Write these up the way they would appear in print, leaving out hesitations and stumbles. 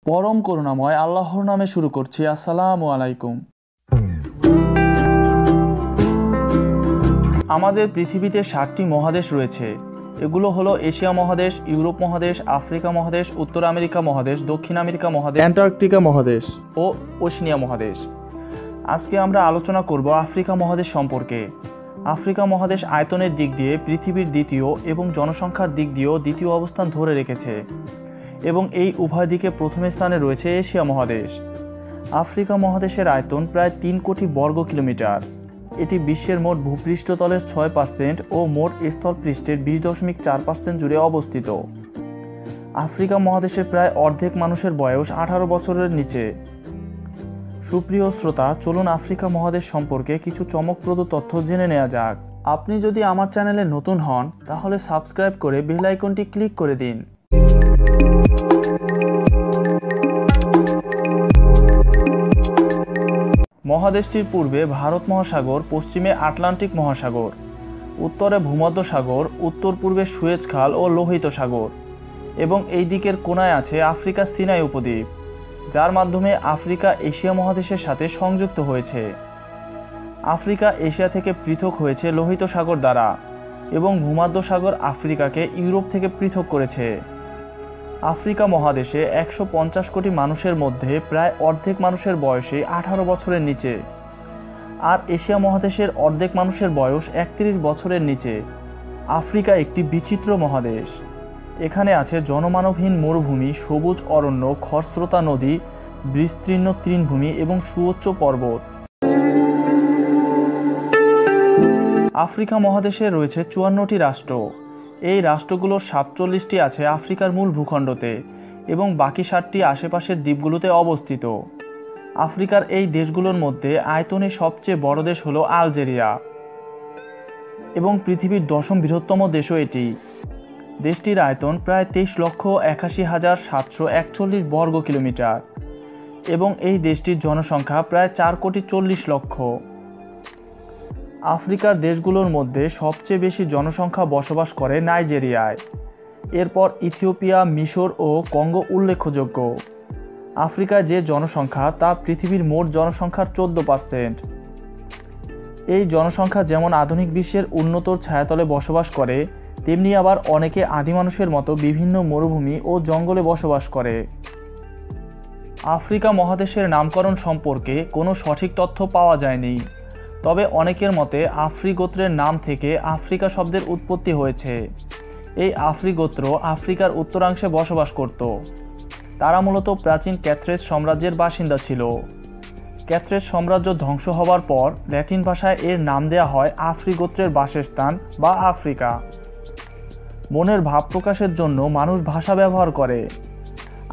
পরম করুণাময় আল্লাহর নামে শুরু করছি। আসসালামু আলাইকুম। আমাদের পৃথিবীতে 7টি মহাদেশ রয়েছে। এগুলো হলো এশিয়া মহাদেশ, ইউরোপ মহাদেশ, আফ্রিকা মহাদেশ, উত্তর আমেরিকা মহাদেশ, দক্ষিণ আমেরিকা মহাদেশ, অ্যান্টার্কটিকা মহাদেশ ও ওশেনিয়া মহাদেশ। আজকে আমরা আলোচনা করব আফ্রিকা মহাদেশ সম্পর্কে। আফ্রিকা মহাদেশ আয়তনের দিক দিয়ে পৃথিবীর দ্বিতীয় এবং জনসংখ্যার দিক দিয়েও দ্বিতীয় অবস্থান ধরে রেখেছে এবং এই উভয় দিকে প্রথম স্থানে রয়েছে এশিয়া মহাদেশ। আফ্রিকা মহাদেশের আয়তন প্রায় 3 কোটি বর্গ কিলোমিটার। এটি বিশ্বের মোট ভূপৃষ্ঠতলের 6% ও মোট স্থলপৃষ্ঠের 20.4% জুড়ে অবস্থিত। আফ্রিকা মহাদেশের প্রায় অর্ধেক মানুষের বয়স 18 বছরের নিচে। সুপ্রিয় শ্রোতা, চলুন আফ্রিকা মহাদেশ সম্পর্কে কিছু চমকপ্রদ তথ্য জেনে নেওয়া যাক। আপনি যদি আমার চ্যানেলে নতুন হন তাহলে সাবস্ক্রাইব করে বেল আইকনটি ক্লিক করে দিন। মহাদেশটির পূর্বে ভারত মহাসাগর, পশ্চিমে আটলান্টিক মহাসাগর, উত্তরে ভূমধ্য সাগর, উত্তর পূর্বে সুয়েজ খাল ও লোহিত সাগর এবং এই দিকের কোনায় আছে আফ্রিকা সিনাই উপদ্বীপ, যার মাধ্যমে আফ্রিকা এশিয়া মহাদেশের সাথে সংযুক্ত হয়েছে। আফ্রিকা এশিয়া থেকে পৃথক হয়েছে লোহিত সাগর দ্বারা এবং ভূমধ্য সাগর আফ্রিকাকে ইউরোপ থেকে পৃথক করেছে। আফ্রিকা মহাদেশে 150 কোটি মানুষের মধ্যে প্রায় অর্ধেক মানুষের বয়সে 18 বছরের নিচে, আর এশিয়া মহাদেশের অর্ধেক মানুষের বয়স 31 বছরের নিচে। আফ্রিকা একটি বিচিত্র মহাদেশ। এখানে আছে জনমানবহীন মরুভূমি, সবুজ অরণ্য, খরস্রোতা নদী, বিস্তীর্ণ তৃণভূমি এবং সুউচ্চ পর্বত। আফ্রিকা মহাদেশে রয়েছে 54টি রাষ্ট্র। এই রাষ্ট্রগুলোর 47টি আছে আফ্রিকার মূল ভূখণ্ডতে এবং বাকি 7টি আশেপাশের দ্বীপগুলোতে অবস্থিত। আফ্রিকার এই দেশগুলোর মধ্যে আয়তনে সবচেয়ে বড় দেশ হলো আলজেরিয়া এবং পৃথিবীর 10ম বৃহত্তম দেশও এটি। দেশটির আয়তন প্রায় 23,81,741 বর্গ কিলোমিটার এবং এই দেশটির জনসংখ্যা প্রায় 4,40,00,000। আফ্রিকার দেশগুলোর মধ্যে সবচেয়ে বেশি জনসংখ্যা বসবাস করে নাইজেরিয়ায়, এরপর ইথিওপিয়া, মিশর ও কঙ্গো উল্লেখযোগ্য। আফ্রিকায় যে জনসংখ্যা তা পৃথিবীর মোট জনসংখ্যার 14%। এই জনসংখ্যা যেমন আধুনিক বিশ্বের উন্নতর ছায়াতলে বসবাস করে, তেমনি আবার অনেকে আদি মানুষের মতো বিভিন্ন মরুভূমি ও জঙ্গলে বসবাস করে। আফ্রিকা মহাদেশের নামকরণ সম্পর্কে কোনো সঠিক তথ্য পাওয়া যায়নি, তবে অনেকের মতে আফ্রি গোত্রের নাম থেকে আফ্রিকা শব্দের উৎপত্তি হয়েছে। এই আফ্রি গোত্র আফ্রিকার উত্তরাংশে বসবাস করত। তারা মূলত প্রাচীন ক্যাথরেজ সাম্রাজ্যের বাসিন্দা ছিল। ক্যাথরেজ সাম্রাজ্য ধ্বংস হওয়ার পর ল্যাটিন ভাষায় এর নাম দেওয়া হয় আফ্রি গোত্রের বাসস্থান বা আফ্রিকা। মনের ভাব প্রকাশের জন্য মানুষ ভাষা ব্যবহার করে।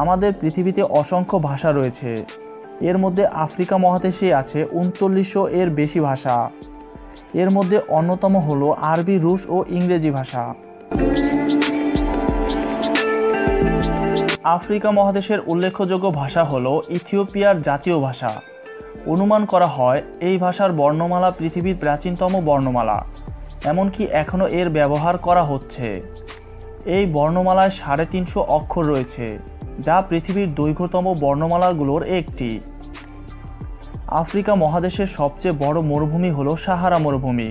আমাদের পৃথিবীতে অসংখ্য ভাষা রয়েছে। এর মধ্যে আফ্রিকা মহাদেশে আছে 3900 এর বেশি ভাষা। এর মধ্যে অন্যতম হলো আরবি, রুশ ও ইংরেজি ভাষা। আফ্রিকা মহাদেশের উল্লেখযোগ্য ভাষা হলো ইথিওপিয়ার জাতীয় ভাষা। অনুমান করা হয় এই ভাষার বর্ণমালা পৃথিবীর প্রাচীনতম বর্ণমালা, এমনকি এখনও এর ব্যবহার করা হচ্ছে। এই বর্ণমালায় 350 অক্ষর রয়েছে, যা পৃথিবীর দৈর্ঘ্যতম বর্ণমালাগুলোর একটি। আফ্রিকা মহাদেশের সবচেয়ে বড় মরুভূমি হলো সাহারা মরুভূমি।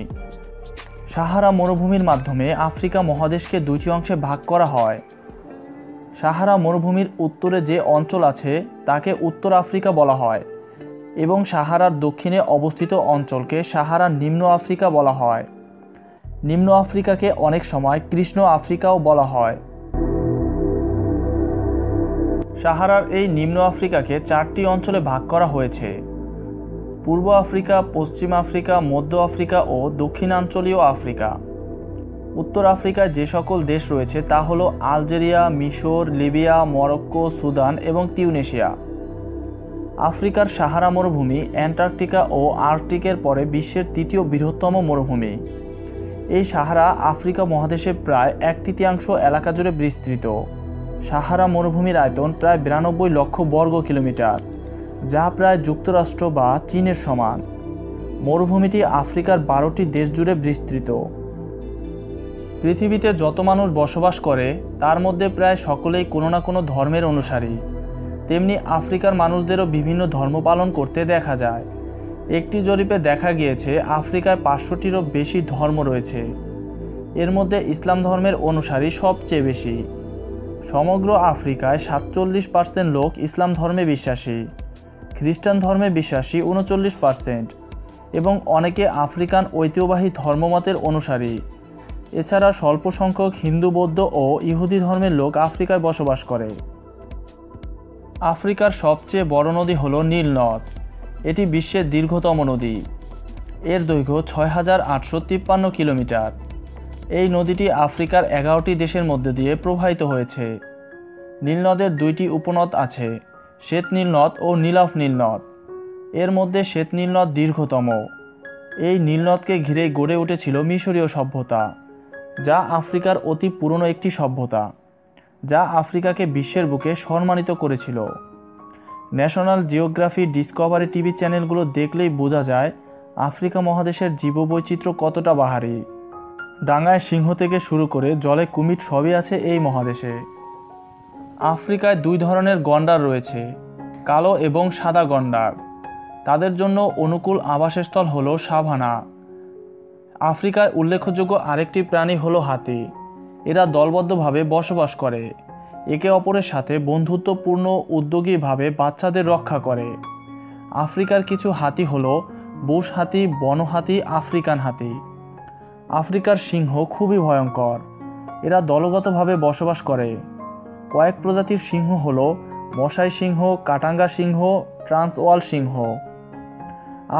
সাহারা মরুভূমির মাধ্যমে আফ্রিকা মহাদেশকে 2টি অংশে ভাগ করা হয়। সাহারা মরুভূমির উত্তরে যে অঞ্চল আছে তাকে উত্তর আফ্রিকা বলা হয় এবং সাহারার দক্ষিণে অবস্থিত অঞ্চলকে সাহারা নিম্ন আফ্রিকা বলা হয়। নিম্ন আফ্রিকাকে অনেক সময় কৃষ্ণ আফ্রিকাও বলা হয়। সাহারার এই নিম্ন আফ্রিকাকে 4টি অঞ্চলে ভাগ করা হয়েছে: পূর্ব আফ্রিকা, পশ্চিম আফ্রিকা, মধ্য আফ্রিকা ও দক্ষিণাঞ্চলীয় আফ্রিকা। উত্তর আফ্রিকায় যে সকল দেশ রয়েছে তা হলো আলজেরিয়া, মিশর, লিবিয়া, মরক্কো, সুদান এবং তিউনেশিয়া। আফ্রিকার সাহারা মরুভূমি অ্যান্টার্কটিকা ও আর্কটিকের পরে বিশ্বের 3য় বৃহত্তম মরুভূমি। এই সাহারা আফ্রিকা মহাদেশের প্রায় 1/3 এলাকা জুড়ে বিস্তৃত। সাহারা মরুভূমির আয়তন প্রায় 92 লক্ষ বর্গ কিলোমিটার, যা প্রায় যুক্তরাষ্ট্র বা চীনের সমান। মরুভূমিটি আফ্রিকার 12টি দেশ জুড়ে বিস্তৃত। পৃথিবীতে যত মানুষ বসবাস করে তার মধ্যে প্রায় সকলেই কোনো না কোনো ধর্মের অনুসারী। তেমনি আফ্রিকার মানুষদেরও বিভিন্ন ধর্ম পালন করতে দেখা যায়। একটি জরিপে দেখা গিয়েছে আফ্রিকায় 500টিরও বেশি ধর্ম রয়েছে। এর মধ্যে ইসলাম ধর্মের অনুসারী সবচেয়ে বেশি। সমগ্র আফ্রিকায় 47% লোক ইসলাম ধর্মে বিশ্বাসী, খ্রিস্টান ধর্মে বিশ্বাসী 39% এবং অনেকে আফ্রিকান ঐতিহ্যবাহী ধর্মমতের অনুসারী। এছাড়া স্বল্প সংখ্যক হিন্দু, বৌদ্ধ ও ইহুদি ধর্মের লোক আফ্রিকায় বসবাস করে। আফ্রিকার সবচেয়ে বড় নদী হল নীল নদ। এটি বিশ্বের দীর্ঘতম নদী। এর দৈর্ঘ্য 6853 কিলোমিটার। এই নদীটি আফ্রিকার 11টি দেশের মধ্যে দিয়ে প্রবাহিত হয়েছে। নীল নদের 2টি উপনদ আছে, শ্বেত নীল নদ ও নীলাভ নীল নদ। এর মধ্যে শ্বেত নীল নদ দীর্ঘতম। এই নীল নদকে ঘিরেই গড়ে উঠেছিল মিশরীয় সভ্যতা, যা আফ্রিকার অতি পুরনো একটি সভ্যতা, যা আফ্রিকাকে বিশ্বের বুকে সম্মানিত করেছিল। ন্যাশনাল জিওগ্রাফি, ডিসকভারি টিভি চ্যানেলগুলো দেখলেই বোঝা যায় আফ্রিকা মহাদেশের জীববৈচিত্র্য কতটা বাহারি। ডাঙায় সিংহ থেকে শুরু করে জলে কুমির সবই আছে এই মহাদেশে। আফ্রিকায় 2 ধরনের গন্ডার রয়েছে, কালো এবং সাদা গন্ডার। তাদের জন্য অনুকূল আবাসস্থল হলো সাভানা। আফ্রিকায় উল্লেখযোগ্য আরেকটি প্রাণী হলো হাতি। এরা দলবদ্ধভাবে বসবাস করে, একে অপরের সাথে বন্ধুত্বপূর্ণ উদ্যোগীভাবে বাচ্চাদের রক্ষা করে। আফ্রিকার কিছু হাতি হলো বুশ হাতি, বনহাতি, আফ্রিকান হাতি। আফ্রিকার সিংহ খুবই ভয়ঙ্কর। এরা দলগতভাবে বসবাস করে। কয়েক প্রজাতির সিংহ হলো মশাই সিংহ, কাটাঙ্গা সিংহ, ট্রান্সওয়াল সিংহ।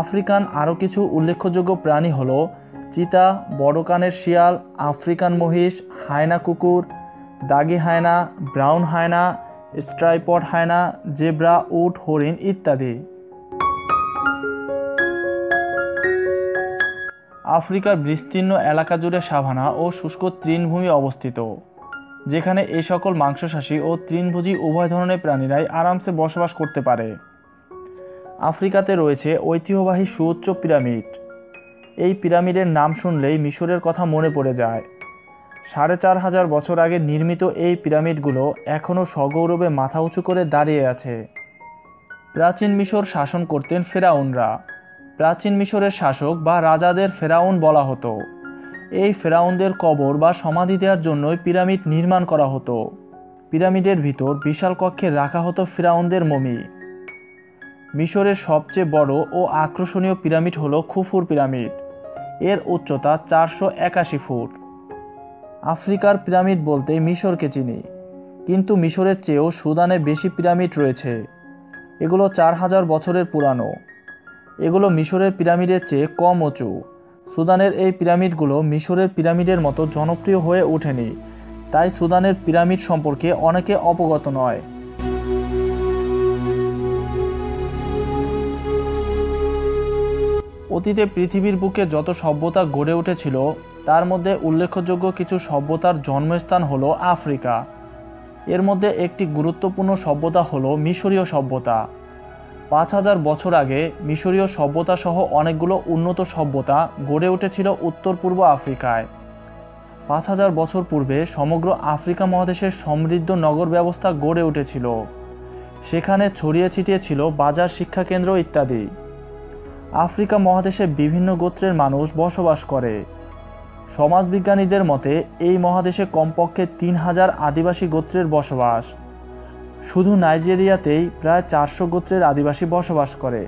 আফ্রিকান আরও কিছু উল্লেখযোগ্য প্রাণী হলো চিতা, বড় কানের শিয়াল, আফ্রিকান মহিষ, হায়না কুকুর, দাগি হায়না, ব্রাউন হায়না, স্ট্রাইপড হায়না, জেব্রা, উট, হরিণ ইত্যাদি। আফ্রিকার বিস্তীর্ণ এলাকা জুড়ে সাভানা ও শুষ্ক তৃণভূমি অবস্থিত, যেখানে এই সকল মাংসাশী ও তৃণভোজী উভয় ধরনের প্রাণীরাই আরামসে বসবাস করতে পারে। আফ্রিকাতে রয়েছে ঐতিহ্যবাহী সুউচ্চ পিরামিড। এই পিরামিডের নাম শুনলেই মিশরের কথা মনে পড়ে যায়। 4500 বছর আগে নির্মিত এই পিরামিডগুলো এখনও সগৌরবে মাথা উঁচু করে দাঁড়িয়ে আছে। প্রাচীন মিশর শাসন করতেন ফেরাউনরা। প্রাচীন মিশরের শাসক বা রাজাদের ফেরাউন বলা হতো। এই ফেরাউনদের কবর বা সমাধি দেওয়ার জন্যই পিরামিড নির্মাণ করা হতো। পিরামিডের ভিতর বিশাল কক্ষে রাখা হতো ফেরাউনদের মমি। মিশরের সবচেয়ে বড় ও আকর্ষণীয় পিরামিড হলো খুফুর পিরামিড। এর উচ্চতা 481 ফুট। আফ্রিকার পিরামিড বলতে মিশরকে চিনি, কিন্তু মিশরের চেয়েও সুদানে বেশি পিরামিড রয়েছে। এগুলো 4000 বছরের পুরানো। এগুলো মিশরের পিরামিডের চেয়ে কম উঁচু। সুদানের এই পিরামিডগুলো মিশরের পিরামিডের মতো জনপ্রিয় হয়ে ওঠেনি, তাই সুদানের পিরামিড সম্পর্কে অনেকে অবগত নয়। অতীতে পৃথিবীর বুকে যত সভ্যতা গড়ে উঠেছিল, তার মধ্যে উল্লেখযোগ্য কিছু সভ্যতার জন্মস্থান হলো আফ্রিকা। এর মধ্যে একটি গুরুত্বপূর্ণ সভ্যতা হলো মিশরীয় সভ্যতা। 5000 বছর আগে মিশরীয় সভ্যতা সহ অনেকগুলো উন্নত সভ্যতা গড়ে উঠেছিল উত্তর পূর্ব আফ্রিকায়। 5000 বছর পূর্বে সমগ্র আফ্রিকা মহাদেশের সমৃদ্ধ নগর ব্যবস্থা গড়ে উঠেছিল। সেখানে ছড়িয়ে ছিটিয়ে ছিল বাজার, শিক্ষাকেন্দ্র ইত্যাদি। আফ্রিকা মহাদেশে বিভিন্ন গোত্রের মানুষ বসবাস করে। সমাজবিজ্ঞানীদের মতে এই মহাদেশে কমপক্ষে 3000 আদিবাসী গোত্রের বসবাস। শুধু নাইজেরিয়াতেই প্রায় 400 গোত্রের আদিবাসী বসবাস করে।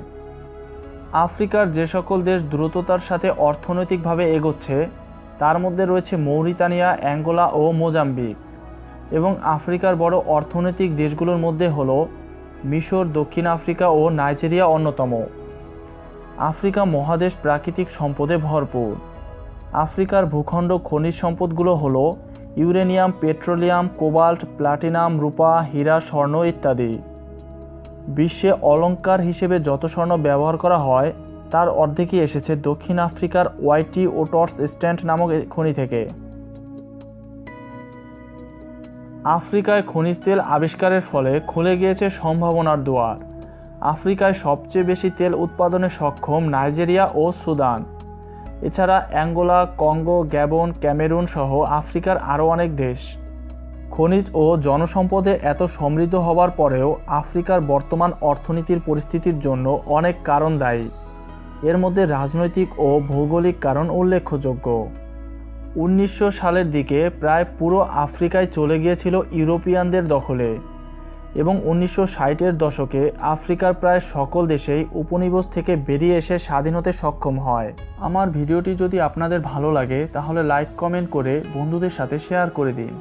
আফ্রিকার যে সকল দেশ দ্রুততার সাথে অর্থনৈতিকভাবে এগোচ্ছে, তার মধ্যে রয়েছে মৌরিতানিয়া, অ্যাঙ্গোলা ও মোজাম্বিক। এবং আফ্রিকার বড় অর্থনৈতিক দেশগুলোর মধ্যে হল মিশর, দক্ষিণ আফ্রিকা ও নাইজেরিয়া অন্যতম। আফ্রিকা মহাদেশ প্রাকৃতিক সম্পদে ভরপুর। আফ্রিকার ভূখণ্ড খনিজ সম্পদগুলো হলো ইউরেনিয়াম, পেট্রোলিয়াম, কোবাল্ট, প্লাটিনাম, রূপা, হীরা, স্বর্ণ ইত্যাদি। বিশ্বে অলংকার হিসেবে যত স্বর্ণ ব্যবহার করা হয়, তার অর্ধেকই এসেছে দক্ষিণ আফ্রিকার ওয়াইটি ওটর্স স্ট্যান্ড নামক খনি থেকে। আফ্রিকায় খনিজ তেল আবিষ্কারের ফলে খুলে গিয়েছে সম্ভাবনার দুয়ার। আফ্রিকায় সবচেয়ে বেশি তেল উৎপাদনে সক্ষম নাইজেরিয়া ও সুদান। এছাড়া অ্যাঙ্গোলা, কঙ্গো, গ্যাবন, ক্যামেরুন সহ আফ্রিকার আরও অনেক দেশ। খনিজ ও জনসম্পদে এত সমৃদ্ধ হওয়ার পরেও আফ্রিকার বর্তমান অর্থনীতির পরিস্থিতির জন্য অনেক কারণ দায়ী। এর মধ্যে রাজনৈতিক ও ভৌগোলিক কারণ উল্লেখযোগ্য। 1900 সালের দিকে প্রায় পুরো আফ্রিকায় চলে গিয়েছিল ইউরোপিয়ানদের দখলে এবং 1960-এর দশকে আফ্রিকার প্রায় সকল দেশেই উপনিবেশ থেকে বেরিয়ে এসে স্বাধীন হতে সক্ষম হয়। আমার ভিডিওটি যদি আপনাদের ভালো লাগে তাহলে লাইক কমেন্ট করে বন্ধুদের সাথে শেয়ার করে দিন।